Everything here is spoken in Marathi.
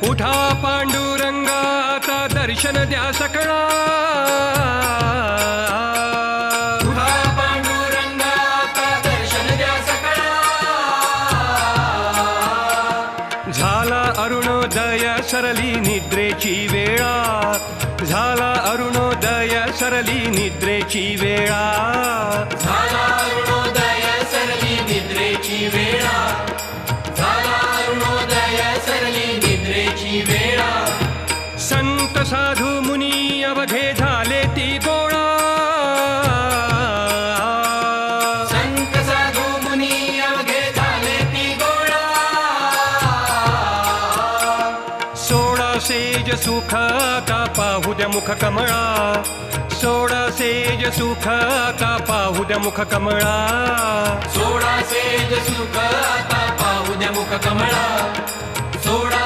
उठा पांडुरंगा आता दर्शन द्या सकळा, उठा पांडुरंगा आता दर्शन द्या सकळा. झाला अरुणोदय सरली निद्रेची वेळा, झाला अरुणोदय सरली निद्रेची वेळा. झाला अरुणोदय सरली निद्रेची वेळा, झाला अरुणोदय सरली निद्रेची वेळा. संत साधू मुनी अवघे झाले ती गोळा, संत साधू मुनी अवघे झाले ती गोळा. सोळा सेज सुख का पाहू द्या मुख कमळा, सोळा सेज सुख का पाहू द्या मुख कमळा. सोळा सेज सुख आता पाहू द्या मुख कमळा. सोळा